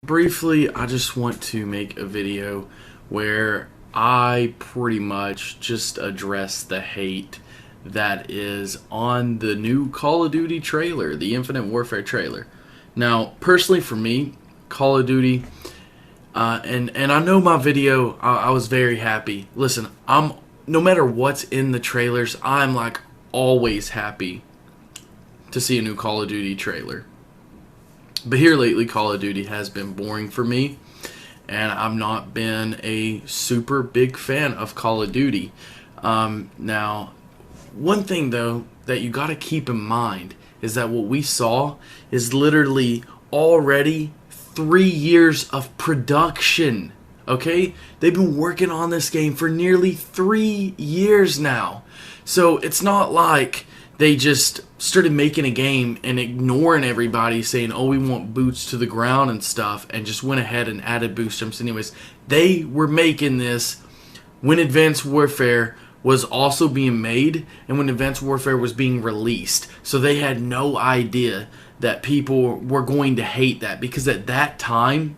Briefly, I just want to make a video where I pretty much just address the hate that is on the new Call of Duty trailer, the Infinite Warfare trailer. Now, personally for me, Call of Duty, and I know my video, I was very happy. Listen, no matter what's in the trailers, I'm like always happy to see a new Call of Duty trailer. But here lately, Call of Duty has been boring for me, and I've not been a super big fan of Call of Duty. Now, one thing though that you got to keep in mind is that what we saw is literally already 3 years of production. Okay? They've been working on this game for nearly 3 years now. So it's not like they just started making a game and ignoring everybody saying, oh, we want boots to the ground and stuff, and just went ahead and added boost jumps anyways. They were making this when Advanced Warfare was also being made and when Advanced Warfare was being released. So they had no idea that people were going to hate that, because at that time,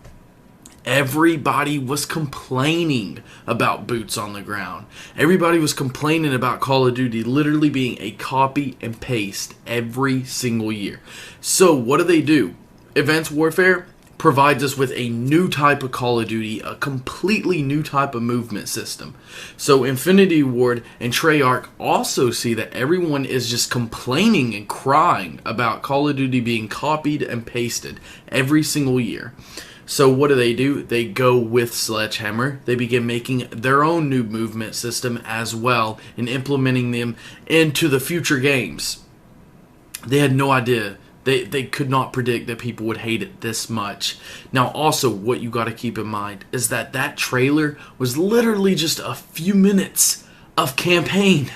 everybody was complaining about boots on the ground. Everybody was complaining about Call of Duty literally being a copy and paste every single year. So what do? Advanced Warfare provides us with a new type of Call of Duty, a completely new type of movement system. So Infinity Ward and Treyarch also see that everyone is just complaining and crying about Call of Duty being copied and pasted every single year. So what do? They go with Sledgehammer. They begin making their own new movement system as well and implementing them into the future games. They had no idea. They could not predict that people would hate it this much. Now also, what you got to keep in mind is that trailer was literally just a few minutes of campaign.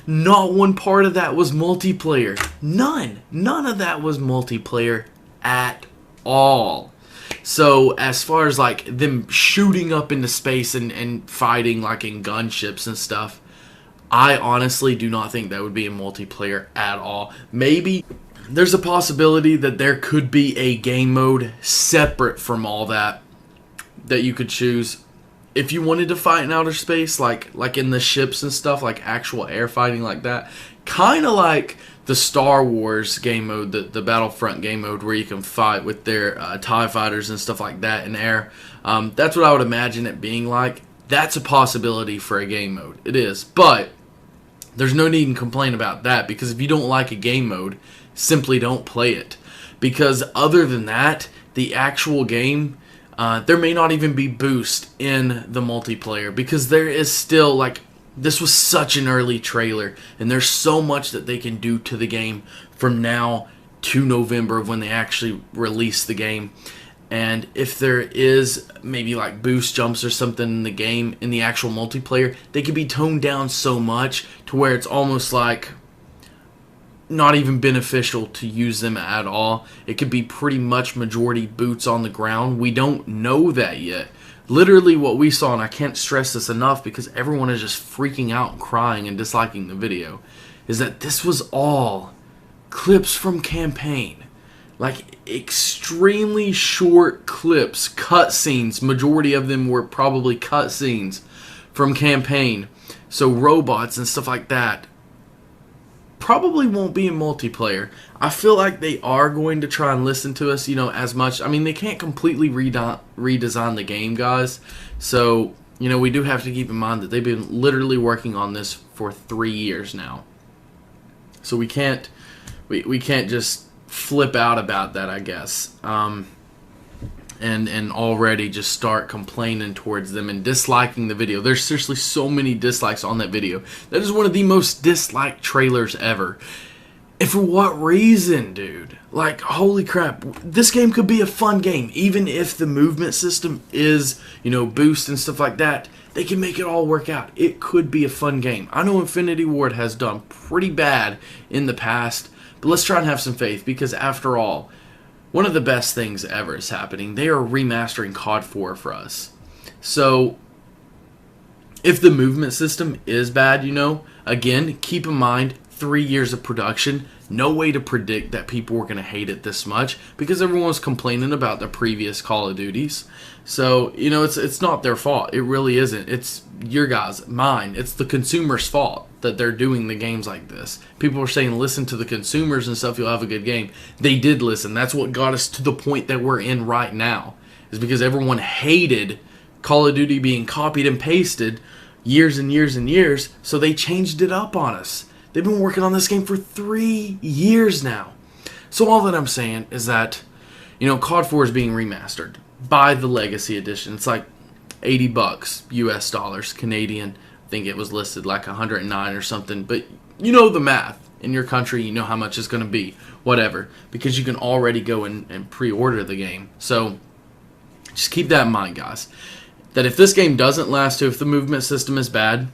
Not one part of that was multiplayer. None of that was multiplayer at all. So as far as like them shooting up into space and fighting like in gunships and stuff, I honestly do not think that would be in multiplayer at all. Maybe there's a possibility that there could be a game mode separate from all that you could choose. If you wanted to fight in outer space, like in the ships and stuff, like actual air fighting like that, kind of like the Star Wars game mode, the Battlefront game mode, where you can fight with their TIE fighters and stuff like that in air. That's what I would imagine it being like. That's a possibility for a game mode. It is. But there's no need to complain about that, because if you don't like a game mode, simply don't play it. Because other than that, the actual game, there may not even be boost in the multiplayer, because there is still like, this was such an early trailer, and there's so much that they can do to the game from now to November of when they actually release the game. And if there is maybe like boost jumps or something in the game, in the actual multiplayer, they can be toned down so much to where it's almost like not even beneficial to use them at all. It could be pretty much majority boots on the ground. We don't know that yet. Literally what we saw, and I can't stress this enough because everyone is just freaking out and crying and disliking the video, is that this was all clips from campaign. Like extremely short clips, cutscenes. Majority of them were probably cutscenes from campaign. So robots and stuff like that probably won't be in multiplayer. I feel like they are going to try and listen to us, as much. I mean, they can't completely redesign the game, guys. So, we do have to keep in mind that they've been literally working on this for 3 years now. So we can't just flip out about that, I guess. And already just start complaining towards them and disliking the video. There's seriously so many dislikes on that video. That is one of the most disliked trailers ever. And for what reason, dude? Like, holy crap. This game could be a fun game. Even if the movement system is, boost and stuff like that, they can make it all work out. It could be a fun game. I know Infinity Ward has done pretty bad in the past, but let's try and have some faith, because after all, one of the best things ever is happening. They are remastering COD 4 for us. So, if the movement system is bad, again, keep in mind, 3 years of production, no way to predict that people were going to hate it this much because everyone was complaining about the previous Call of Duties. So, you know, it's not their fault. It really isn't. It's your guys, mine. It's the consumer's fault that they're doing the games like this. People are saying listen to the consumers and stuff, you'll have a good game. They did listen. That's what got us to the point that we're in right now. Is because everyone hated Call of Duty being copied and pasted years and years and years, so they changed it up on us. They've been working on this game for 3 years now. So all that I'm saying is that, you know, COD 4 is being remastered. Buy the Legacy Edition. It's like $80 US dollars, Canadian. I think it was listed like 109 or something. But you know the math. In your country, you know how much it's going to be. Whatever. Because you can already go and pre-order the game. So just keep that in mind, guys. That if this game doesn't last, if the movement system is bad,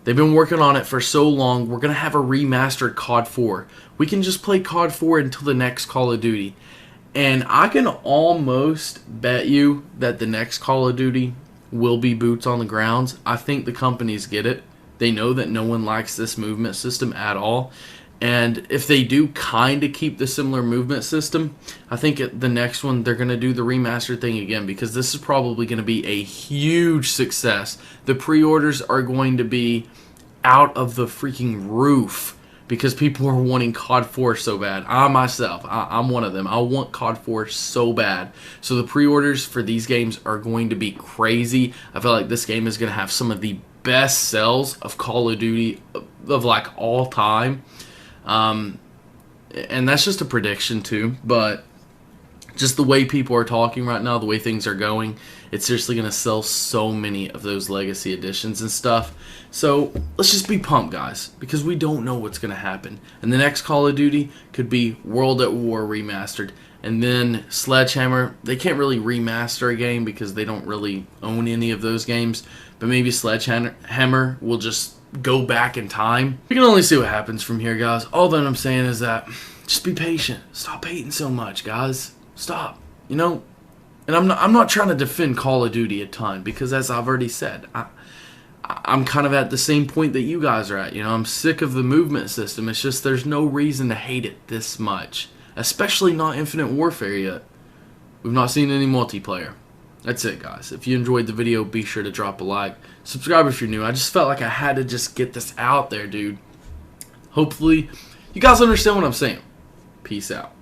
they've been working on it for so long, we're going to have a remastered COD 4. We can just play COD 4 until the next Call of Duty. And I can almost bet you that the next Call of Duty will be boots on the grounds. I think the companies get it. They know that no one likes this movement system at all. And if they do kind of keep the similar movement system, I think at the next one they're going to do the remastered thing again because this is probably going to be a huge success. The pre-orders are going to be out of the freaking roof because people are wanting COD 4 so bad. I'm one of them. I want COD 4 so bad. So the pre-orders for these games are going to be crazy. I feel like this game is going to have some of the best sales of Call of Duty of like all time. And that's just a prediction too, but just the way people are talking right now, the way things are going, it's seriously going to sell so many of those Legacy Editions and stuff. So let's just be pumped, guys, because we don't know what's going to happen. And the next Call of Duty could be World at War remastered. And then Sledgehammer, they can't really remaster a game because they don't really own any of those games. But maybe Sledgehammer will just go back in time. We can only see what happens from here, guys. All that I'm saying is that just be patient. Stop hating so much, guys. Stop. You know, and I'm not trying to defend Call of Duty a ton because, as I've already said, I'm kind of at the same point that you guys are at. You know, I'm sick of the movement system. It's just there's no reason to hate it this much, especially not Infinite Warfare yet. We've not seen any multiplayer. That's it, guys. If you enjoyed the video, be sure to drop a like. Subscribe if you're new. I just felt like I had to just get this out there, dude. Hopefully, you guys understand what I'm saying. Peace out.